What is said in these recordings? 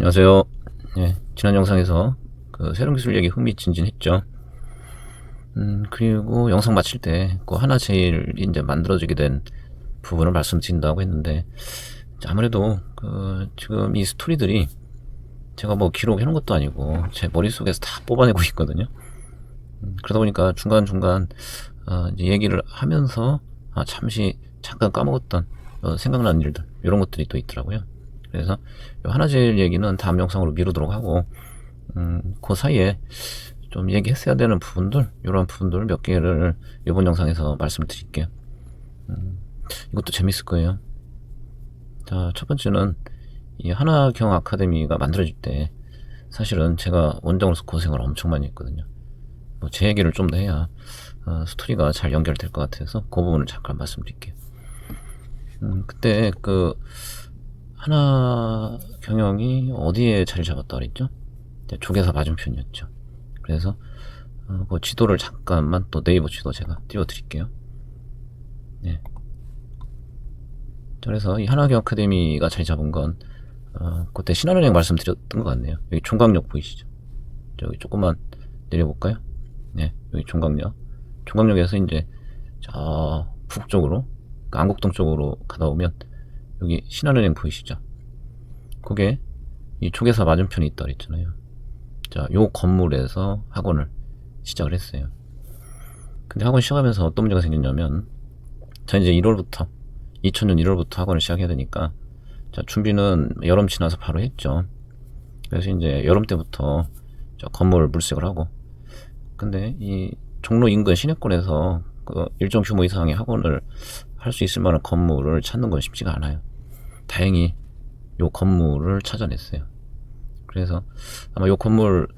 안녕하세요. 네, 지난 영상에서 그 새로운 기술 얘기 흥미진진했죠. 그리고 영상 마칠 때 그 하나 제일 이제 만들어지게 된 부분을 말씀드린다고 했는데, 아무래도 그 지금 이 스토리들이 제가 뭐 기록해 놓은 것도 아니고 제 머릿속에서 다 뽑아내고 있거든요. 그러다 보니까 중간중간 이제 얘기를 하면서 잠시 잠깐 까먹었던 생각나는 일들, 이런 것들이 또 있더라고요. 그래서 요 하나 제일 얘기는 다음 영상으로 미루도록 하고, 그 사이에 좀 얘기했어야 되는 부분들, 이런 부분들 몇 개를 이번 영상에서 말씀을 드릴게요. 이것도 재밌을 거예요. 자, 첫 번째는 이 하나경 아카데미가 만들어질 때 사실은 제가 원장으로서 고생을 엄청 많이 했거든요. 뭐 제 얘기를 좀 더 해야 스토리가 잘 연결될 것 같아서 그 부분을 잠깐 말씀드릴게요. 그때 그 하나 경영이 어디에 자리 잡았다 그랬죠? 조계사 맞은편이었죠. 그래서 그 지도를 잠깐만 또 네이버 지도 제가 띄워드릴게요. 네. 그래서 이 하나경 아카데미가 자리 잡은 건 그때 신한은행 말씀드렸던 것 같네요. 여기 종각역 보이시죠? 저기 조금만 내려볼까요? 네, 여기 종각역. 종각역에서 이제 저 북쪽으로, 그러니까 안국동 쪽으로 가다 오면 여기 신한은행 보이시죠? 그게 이 조계사 맞은편에 있다 그랬잖아요. 자, 요 건물에서 학원을 시작을 했어요. 근데 학원 시작하면서 어떤 문제가 생겼냐면, 자, 이제 1월부터 2000년 1월부터 학원을 시작해야 되니까, 자, 준비는 여름 지나서 바로 했죠. 그래서 이제 여름 때부터 건물 물색을 하고, 근데 이 종로 인근 시내권에서 그 일정 규모 이상의 학원을 할 수 있을 만한 건물을 찾는 건 쉽지가 않아요. 다행히 요 건물을 찾아냈어요. 그래서 아마 요 건물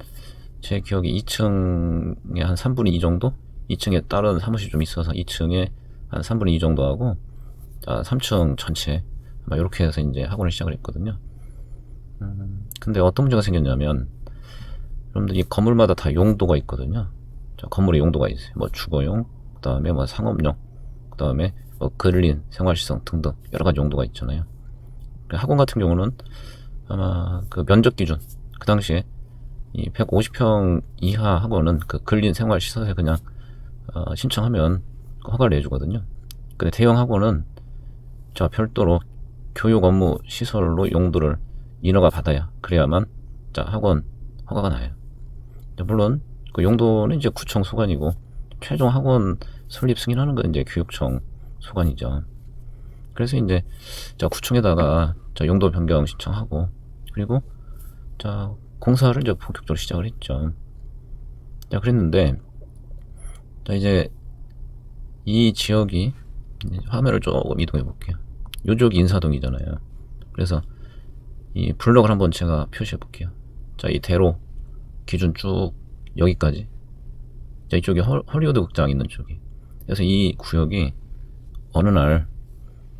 제 기억에 2층에 한 3분의 2 정도? 2층에 다른 사무실 좀 있어서 2층에 한 3분의 2 정도 하고, 3층 전체 아마 이렇게 해서 이제 학원을 시작을 했거든요. 근데 어떤 문제가 생겼냐면, 여러분들 이 건물마다 다 용도가 있거든요. 건물에 용도가 있어요. 뭐 주거용, 그 다음에 뭐 상업용, 그 다음에 뭐 근린, 생활시설 등등 여러 가지 용도가 있잖아요. 학원 같은 경우는 아마 그 면적 기준, 그 당시에 이 150평 이하 학원은 그 근린 생활시설에 그냥 신청하면 허가를 내주거든요. 근데 대형 학원은 저 별도로 교육 업무 시설로 용도를 인허가 받아야, 그래야만 자 학원 허가가 나요. 물론 그 용도는 이제 구청 소관이고, 최종 학원 설립 승인하는 건 이제 교육청 소관이죠. 그래서 이제 자 구청에다가 자 용도 변경 신청하고, 그리고 자 공사를 이제 본격적으로 시작을 했죠. 자 그랬는데, 자 이제 이 지역이, 화면을 조금 이동해 볼게요. 요쪽이 인사동이잖아요. 그래서 이 블럭을 한번 제가 표시해 볼게요. 자 이 대로 기준 쭉 여기까지, 자 이쪽이 헐리우드 극장 있는 쪽이. 그래서 이 구역이 어느 날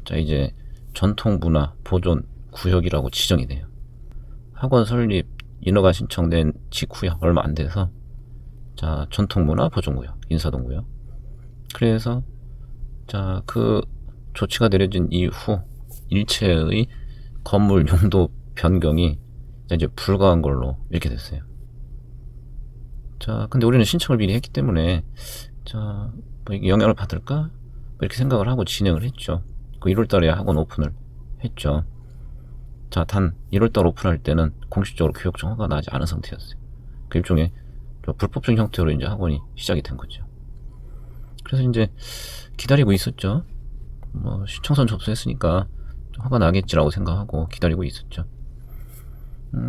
자 이제 전통문화 보존 구역이라고 지정이 돼요. 학원 설립 인허가 신청된 직후에 얼마 안 돼서 자 전통문화 보존구역, 인사동구역. 그래서 자 그 조치가 내려진 이후 일체의 건물 용도 변경이 이제 불가한 걸로 이렇게 됐어요. 자 근데 우리는 신청을 미리 했기 때문에 자뭐 영향을 받을까 뭐 이렇게 생각을 하고 진행을 했죠. 그 1월달에 학원 오픈을 했죠. 자 단 1월달 오픈할 때는 공식적으로 교육청 허가가 나지 않은 상태였어요. 그 일종의 불법적 형태로 이제 학원이 시작이 된 거죠. 그래서 이제 기다리고 있었죠. 뭐 시청선 접수했으니까 허가 나겠지라고 생각하고 기다리고 있었죠.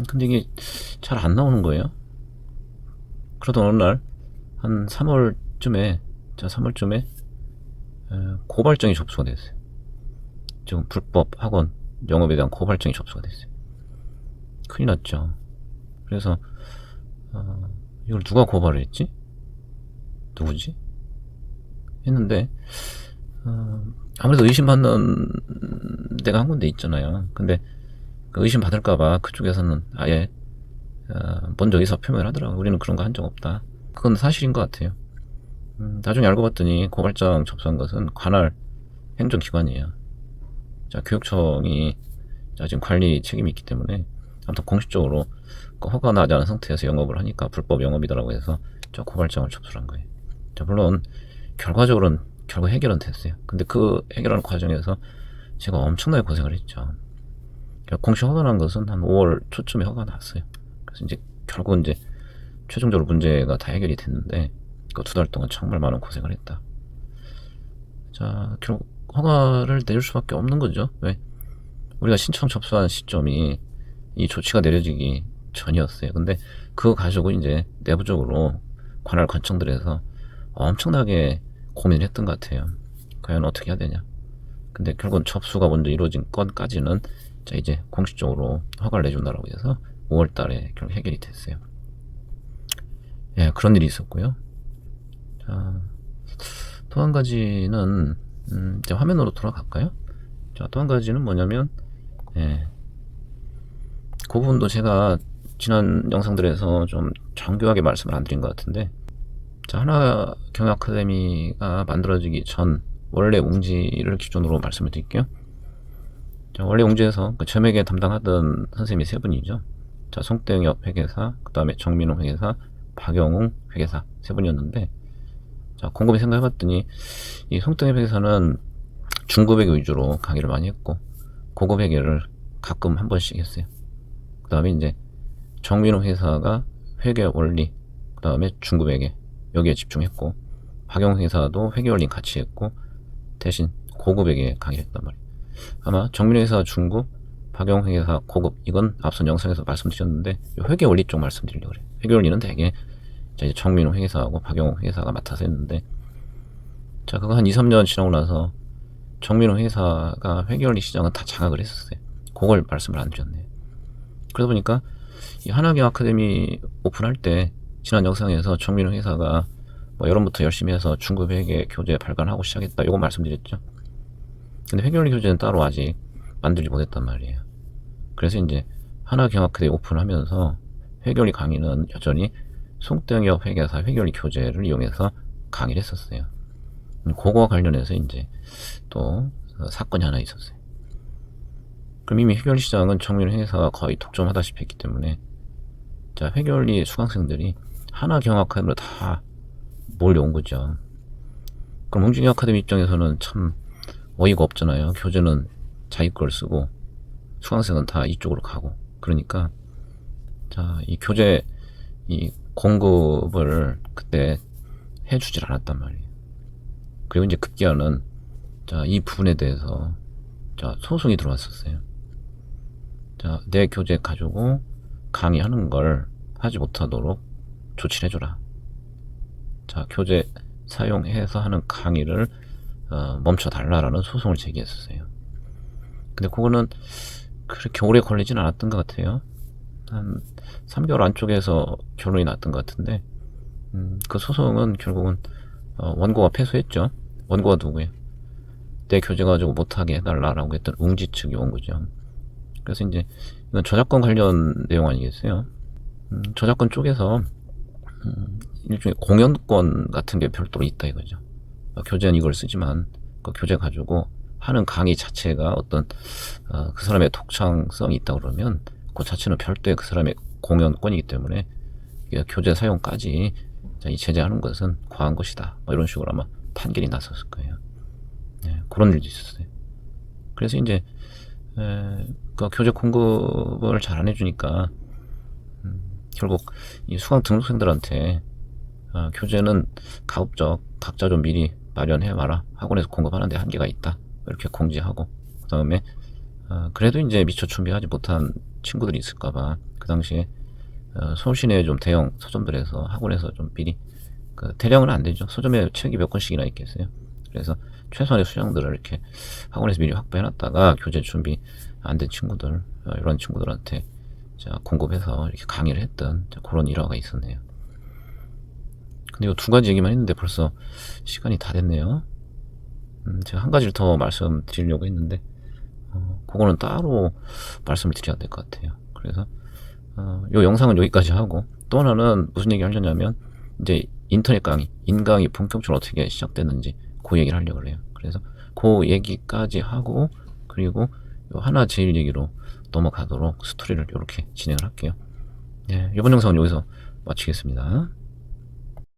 근데 이게 잘 안 나오는 거예요. 그러던 어느 날 한 3월쯤에, 자 3월쯤에 고발장이 접수가 됐어요. 지금 불법 학원 영업에 대한 고발장이 접수가 됐어요. 큰일 났죠. 그래서 이걸 누가 고발을 했지? 누구지? 했는데 아무래도 의심받는 데가 한 군데 있잖아요. 근데 그 의심 받을까봐 그쪽에서는 아예 먼저 의사 표명을 하더라고요. 우리는 그런 거 한 적 없다. 그건 사실인 것 같아요. 나중에 알고 봤더니 고발장 접수한 것은 관할 행정기관이에요. 자 교육청이 자 지금 관리 책임이 있기 때문에 아무튼 공식적으로 그 허가 나지 않은 상태에서 영업을 하니까 불법 영업이다라고 해서 저 고발장을 접수한 거예요. 자, 물론 결과적으로는 결국 해결은 됐어요. 근데 그 해결하는 과정에서 제가 엄청나게 고생을 했죠. 공식 허가 난 것은 한 5월 초쯤에 허가 났어요. 그래서 이제 결국 이제 최종적으로 문제가 다 해결이 됐는데 그 2달 동안 정말 많은 고생을 했다. 자, 결국 허가를 내릴 수밖에 없는 거죠. 왜? 우리가 신청 접수한 시점이 이 조치가 내려지기 전이었어요. 근데 그거 가지고 이제 내부적으로 관할 관청들에서 엄청나게 고민을 했던 것 같아요. 과연 어떻게 해야 되냐. 근데 결국은 접수가 먼저 이루어진 건까지는 자, 이제 공식적으로 허가를 내준다라고 해서 5월 달에 결국 해결이 됐어요. 예, 그런 일이 있었고요. 자, 또 한 가지는 이제 화면으로 돌아갈까요? 자, 또 한 가지는 뭐냐면 예, 그 부분도 제가 지난 영상들에서 좀 정교하게 말씀을 안 드린 것 같은데, 자, 하나경영아카데미가 만들어지기 전 원래 웅지를 기준으로 말씀을 드릴게요. 자, 원래 웅지에서 그 점액에 담당하던 선생님이 3분이죠. 자, 송땡엽 회계사, 그 다음에 정민호 회계사, 박영웅 회계사 3분이었는데, 자, 곰곰이 생각해봤더니 이 송땡엽 회계사는 중급 회계 위주로 강의를 많이 했고 고급 회계를 가끔 한 번씩 했어요. 그 다음에 이제 정민호 회사가 회계 원리, 그 다음에 중급 회계 여기에 집중했고, 박영 회사도 회계 원리 같이 했고 대신 고급 회계 강의했단 말이에요. 아마 정민호 회사 중급, 박영 회사 고급, 이건 앞선 영상에서 말씀드렸는데 회계 원리 쪽 말씀드리려고 그래요. 회계 원리는 되게 이제 정민호 회사하고 박영 회사가 맡아서 했는데, 자, 그거 한 2, 3년 지나고 나서 정민호 회사가 회계 원리 시장은 다 장악을 했었어요. 그걸 말씀을 안 드렸네요. 그러다 보니까 이 하나경 아카데미 오픈할 때 지난 영상에서 정민호 회사가 뭐 여름부터 열심히 해서 중급 회계 교재 발간하고 시작했다, 이거 말씀드렸죠. 근데 회계 원리 교재는 따로 아직 만들지 못했단 말이에요. 그래서 이제 하나경 아카데미 오픈하면서 회계 원리 강의는 여전히 송땡엽 회계사 회계 원리 교재를 이용해서 강의를 했었어요. 그거와 관련해서 이제 또 사건이 하나 있었어요. 그럼 이미 회계 원리 시장은 정민호 회사가 거의 독점하다시피 했기 때문에, 자, 회계 원리 수강생들이 하나경 아카데미로 다 몰려온 거죠. 그럼 웅진이 아카데미 입장에서는 참 어이가 없잖아요. 교재는 자기 걸 쓰고 수강생은 다 이쪽으로 가고. 그러니까 자, 이 교재 이 공급을 그때 해주질 않았단 말이에요. 그리고 이제 급기야는 자, 이 부분에 대해서 자, 소송이 들어왔었어요. 자, 내 교재 가지고 강의하는 걸 하지 못하도록 조치를 해줘라. 자, 교재 사용해서 하는 강의를 멈춰달라라는 소송을 제기했었어요. 근데 그거는 그렇게 오래 걸리진 않았던 것 같아요. 한 3개월 안쪽에서 결론이 났던 것 같은데, 그 소송은 결국은 원고가 패소했죠. 원고가 누구예요? 내 교재 가지고 못하게 해달라라고 했던 웅지 측이 온 거죠. 그래서 이제 이건 저작권 관련 내용 아니겠어요? 저작권 쪽에서 일종의 공연권 같은 게 별도로 있다 이거죠. 교재는 이걸 쓰지만 그 교재 가지고 하는 강의 자체가 어떤 그 사람의 독창성이 있다 그러면 그 자체는 별도의 그 사람의 공연권이기 때문에 교재 사용까지 이 제재하는 것은 과한 것이다, 뭐 이런 식으로 아마 판결이 났었을 거예요. 네, 그런 일도 있었어요. 그래서 이제 그 교재 공급을 잘 안 해주니까 결국 이 수강 등록생들한테 교재는 가급적 각자 좀 미리 마련해 와라, 학원에서 공급하는데 한계가 있다, 이렇게 공지하고, 그 다음에 그래도 이제 미처 준비하지 못한 친구들이 있을까봐 그 당시에 서울 시내 좀 대형 서점들에서 학원에서 좀 미리, 그 대량은 안 되죠. 서점에 책이 몇 권씩이나 있겠어요. 그래서 최소한의 수량들을 이렇게 학원에서 미리 확보해놨다가 교재 준비 안 된 친구들, 이런 친구들한테 자, 공급해서 이렇게 강의를 했던 그런 일화가 있었네요. 근데 이 2가지 얘기만 했는데 벌써 시간이 다 됐네요. 제가 한 가지를 더 말씀드리려고 했는데 그거는 따로 말씀을 드려야 될 것 같아요. 그래서 이 영상은 여기까지 하고, 또 하나는 무슨 얘기 하려냐면 이제 인터넷 강의, 인강의 본격적으로 어떻게 시작됐는지 그 얘기를 하려고 해요. 그래서 그 얘기까지 하고, 그리고 요 하나 제일 얘기로 넘어가도록 스토리를 이렇게 진행을 할게요. 예, 이번 영상은 여기서 마치겠습니다.